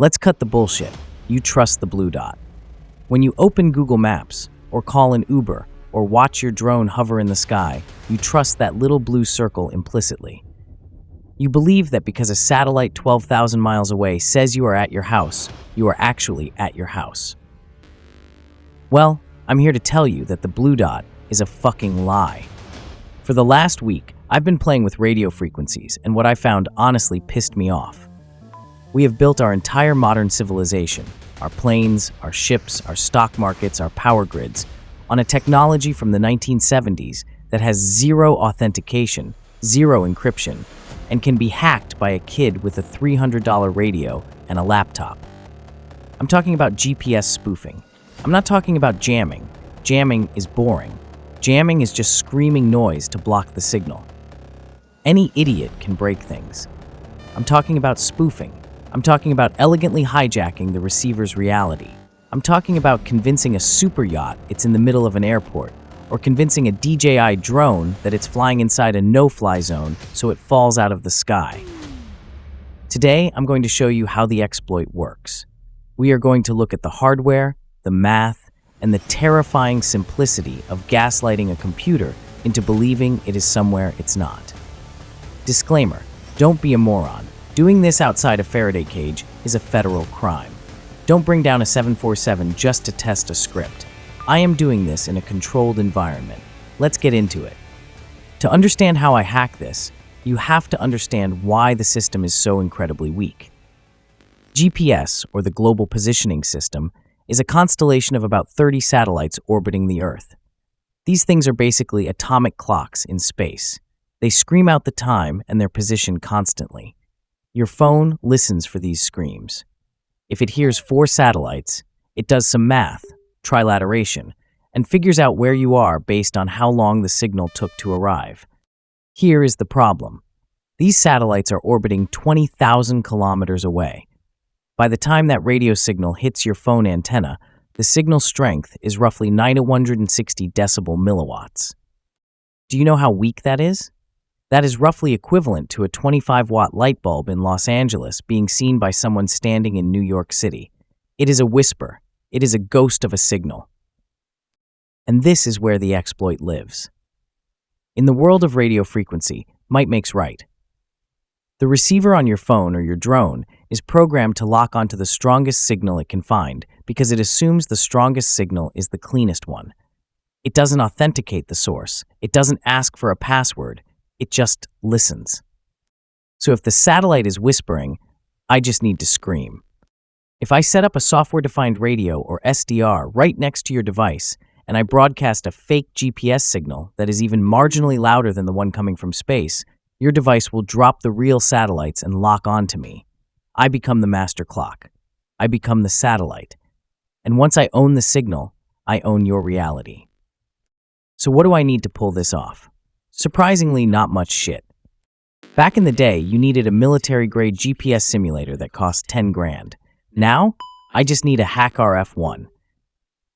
Let's cut the bullshit. You trust the blue dot. When you open Google Maps, or call an Uber, or watch your drone hover in the sky, you trust that little blue circle implicitly. You believe that because a satellite 12,000 miles away says you are at your house, you are actually at your house. Well, I'm here to tell you that the blue dot is a fucking lie. For the last week, I've been playing with radio frequencies, and what I found honestly pissed me off. We have built our entire modern civilization, our planes, our ships, our stock markets, our power grids, on a technology from the 1970s that has zero authentication, zero encryption, and can be hacked by a kid with a $300 radio and a laptop. I'm talking about GPS spoofing. I'm not talking about jamming. Jamming is boring. Jamming is just screaming noise to block the signal. Any idiot can break things. I'm talking about spoofing. I'm talking about elegantly hijacking the receiver's reality. I'm talking about convincing a super yacht it's in the middle of an airport, or convincing a DJI drone that it's flying inside a no-fly zone so it falls out of the sky. Today, I'm going to show you how the exploit works. We are going to look at the hardware, the math, and the terrifying simplicity of gaslighting a computer into believing it is somewhere it's not. Disclaimer: don't be a moron. Doing this outside a Faraday cage is a federal crime. Don't bring down a 747 just to test a script. I am doing this in a controlled environment. Let's get into it. To understand how I hack this, you have to understand why the system is so incredibly weak. GPS, or the Global Positioning System, is a constellation of about 30 satellites orbiting the Earth. These things are basically atomic clocks in space. They scream out the time and their position constantly. Your phone listens for these screams. If it hears 4 satellites, it does some math, trilateration, and figures out where you are based on how long the signal took to arrive. Here is the problem. These satellites are orbiting 20,000 kilometers away. By the time that radio signal hits your phone antenna, the signal strength is roughly 960 decibel milliwatts. Do you know how weak that is? That is roughly equivalent to a 25-watt light bulb in Los Angeles being seen by someone standing in New York City. It is a whisper. It is a ghost of a signal. And this is where the exploit lives. In the world of radio frequency, might makes right. The receiver on your phone or your drone is programmed to lock onto the strongest signal it can find because it assumes the strongest signal is the cleanest one. It doesn't authenticate the source. It doesn't ask for a password. It just listens. So if the satellite is whispering, I just need to scream. If I set up a software-defined radio, or SDR, right next to your device, and I broadcast a fake GPS signal that is even marginally louder than the one coming from space, your device will drop the real satellites and lock onto me. I become the master clock. I become the satellite. And once I own the signal, I own your reality. So what do I need to pull this off? Surprisingly, not much shit. Back in the day, you needed a military-grade GPS simulator that cost 10 grand. Now, I just need a HackRF One.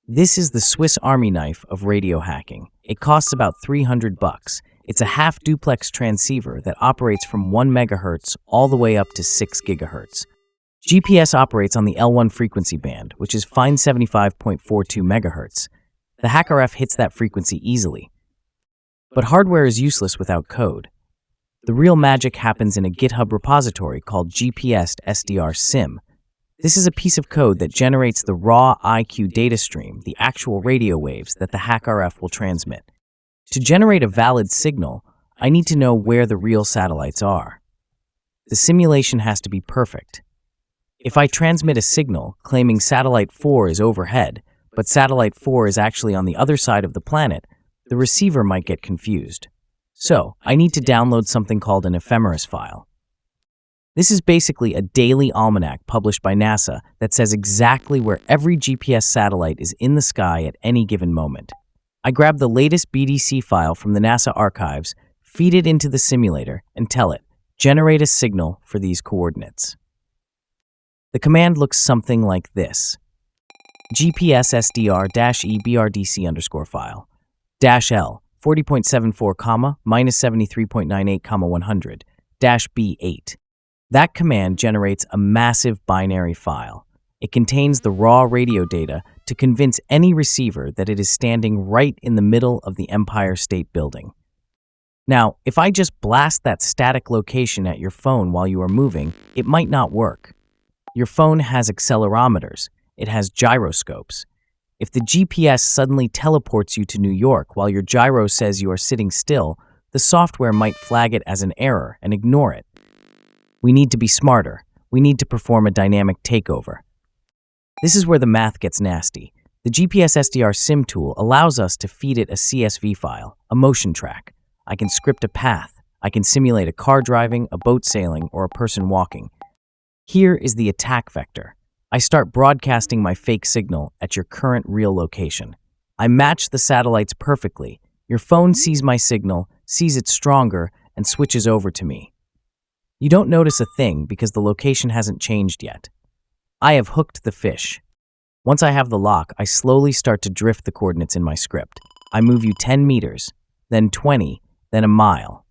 This is the Swiss Army knife of radio hacking. It costs about $300. It's a half-duplex transceiver that operates from 1 megahertz all the way up to 6 gigahertz. GPS operates on the L1 frequency band, which is fine 75.42 megahertz. The HackRF hits that frequency easily. But hardware is useless without code. The real magic happens in a GitHub repository called gps-sdr-sim. This is a piece of code that generates the raw IQ data stream, the actual radio waves that the HackRF will transmit. To generate a valid signal, I need to know where the real satellites are. The simulation has to be perfect. If I transmit a signal claiming satellite 4 is overhead, but satellite 4 is actually on the other side of the planet, the receiver might get confused. So, I need to download something called an Ephemeris file. This is basically a daily almanac published by NASA that says exactly where every GPS satellite is in the sky at any given moment. I grab the latest BRDC file from the NASA archives, feed it into the simulator, and tell it, generate a signal for these coordinates. The command looks something like this. gps-sdr-sim file. -L, 40.74, -73.98, 100, -B8. That command generates a massive binary file. It contains the raw radio data to convince any receiver that it is standing right in the middle of the Empire State Building. Now, if I just blast that static location at your phone while you are moving, it might not work. Your phone has accelerometers. It has gyroscopes. If the GPS suddenly teleports you to New York while your gyro says you are sitting still, the software might flag it as an error and ignore it. We need to be smarter. We need to perform a dynamic takeover. This is where the math gets nasty. The GPS-sdr-sim tool allows us to feed it a CSV file, a motion track. I can script a path. I can simulate a car driving, a boat sailing, or a person walking. Here is the attack vector. I start broadcasting my fake signal at your current real location. I match the satellites perfectly. Your phone sees my signal, sees it stronger, and switches over to me. You don't notice a thing because the location hasn't changed yet. I have hooked the fish. Once I have the lock, I slowly start to drift the coordinates in my script. I move you 10 meters, then 20, then a mile.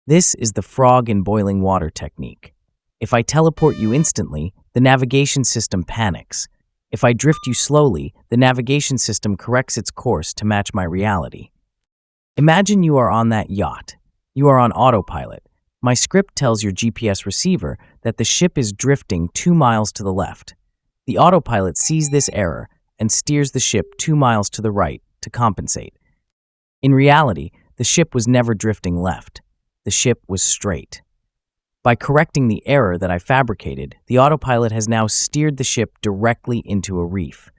This is the frog in boiling water technique. If I teleport you instantly, the navigation system panics. If I drift you slowly, the navigation system corrects its course to match my reality. Imagine you are on that yacht. You are on autopilot. My script tells your GPS receiver that the ship is drifting 2 miles to the left. The autopilot sees this error and steers the ship 2 miles to the right to compensate. In reality, the ship was never drifting left. The ship was straight. By correcting the error that I fabricated, the autopilot has now steered the ship directly into a reef.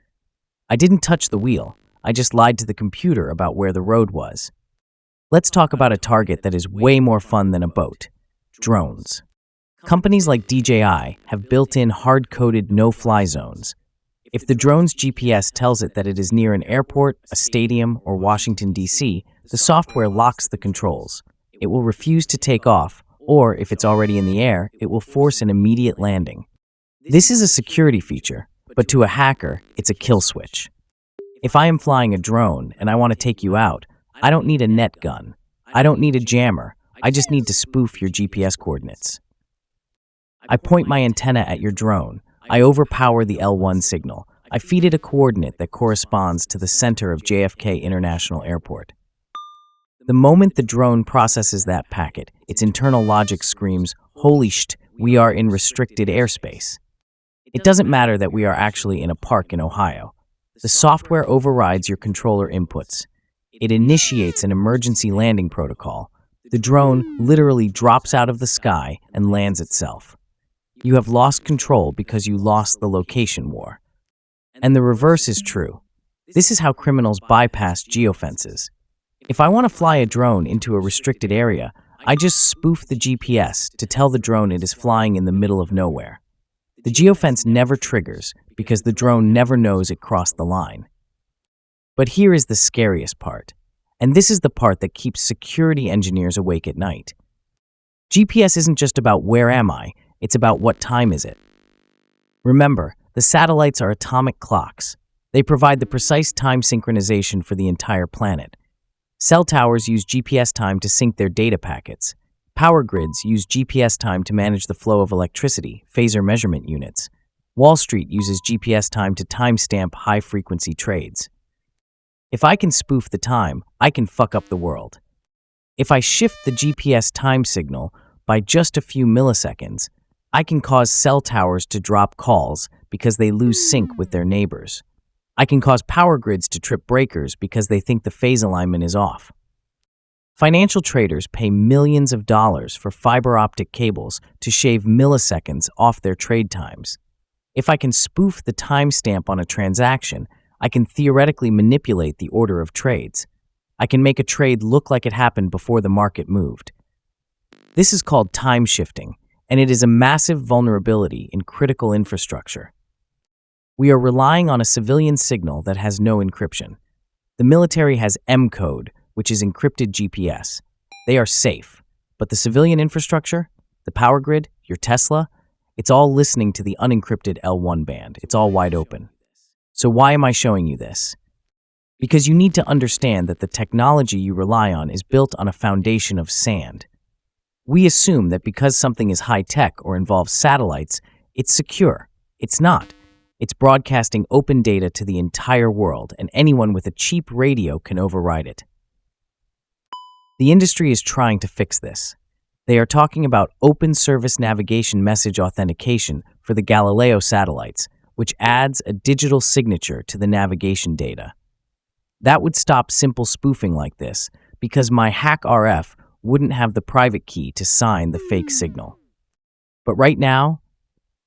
I didn't touch the wheel. I just lied to the computer about where the road was. Let's talk about a target that is way more fun than a boat. Drones. Companies like DJI have built-in hard-coded no-fly zones. If the drone's GPS tells it that it is near an airport, a stadium, or Washington, D.C., the software locks the controls. It will refuse to take off, or if it's already in the air, it will force an immediate landing. This is a security feature, but to a hacker, it's a kill switch. If I am flying a drone and I want to take you out, I don't need a net gun. I don't need a jammer. I just need to spoof your GPS coordinates. I point my antenna at your drone. I overpower the L1 signal. I feed it a coordinate that corresponds to the center of JFK International Airport. The moment the drone processes that packet, its internal logic screams, "Holy shit, we are in restricted airspace." It doesn't matter that we are actually in a park in Ohio. The software overrides your controller inputs. It initiates an emergency landing protocol. The drone literally drops out of the sky and lands itself. You have lost control because you lost the location war. And the reverse is true. This is how criminals bypass geofences. If I want to fly a drone into a restricted area, I just spoof the GPS to tell the drone it is flying in the middle of nowhere. The geofence never triggers because the drone never knows it crossed the line. But here is the scariest part. And this is the part that keeps security engineers awake at night. GPS isn't just about where am I, it's about what time is it. Remember, the satellites are atomic clocks. They provide the precise time synchronization for the entire planet. Cell towers use GPS time to sync their data packets. Power grids use GPS time to manage the flow of electricity, phasor measurement units. Wall Street uses GPS time to timestamp high-frequency trades. If I can spoof the time, I can fuck up the world. If I shift the GPS time signal by just a few milliseconds, I can cause cell towers to drop calls because they lose sync with their neighbors. I can cause power grids to trip breakers because they think the phase alignment is off. Financial traders pay millions of dollars for fiber optic cables to shave milliseconds off their trade times. If I can spoof the timestamp on a transaction, I can theoretically manipulate the order of trades. I can make a trade look like it happened before the market moved. This is called timeshifting, and it is a massive vulnerability in critical infrastructure. We are relying on a civilian signal that has no encryption. The military has M-code, which is encrypted GPS. They are safe, but the civilian infrastructure, the power grid, your Tesla, it's all listening to the unencrypted L1 band. It's all wide open. So why am I showing you this? Because you need to understand that the technology you rely on is built on a foundation of sand. We assume that because something is high-tech or involves satellites, it's secure. It's not. It's broadcasting open data to the entire world, and anyone with a cheap radio can override it. The industry is trying to fix this. They are talking about open service navigation message authentication for the Galileo satellites, which adds a digital signature to the navigation data. That would stop simple spoofing like this, because my HackRF wouldn't have the private key to sign the fake signal. But right now,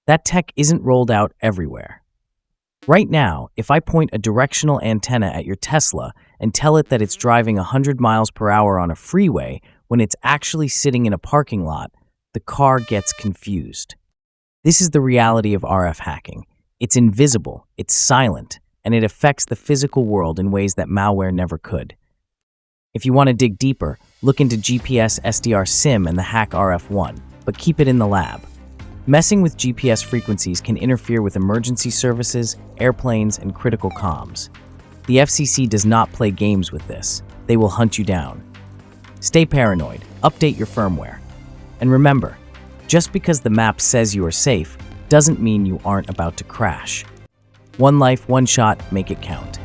that tech isn't rolled out everywhere. Right now, if I point a directional antenna at your Tesla and tell it that it's driving 100 miles per hour on a freeway when it's actually sitting in a parking lot, the car gets confused. This is the reality of RF hacking. It's invisible, it's silent, and it affects the physical world in ways that malware never could. If you want to dig deeper, look into GPS-sdr-sim and the HackRF One, but keep it in the lab. Messing with GPS frequencies can interfere with emergency services, airplanes, and critical comms. The FCC does not play games with this. They will hunt you down. Stay paranoid, update your firmware. And remember, just because the map says you are safe doesn't mean you aren't about to crash. One life, one shot, make it count.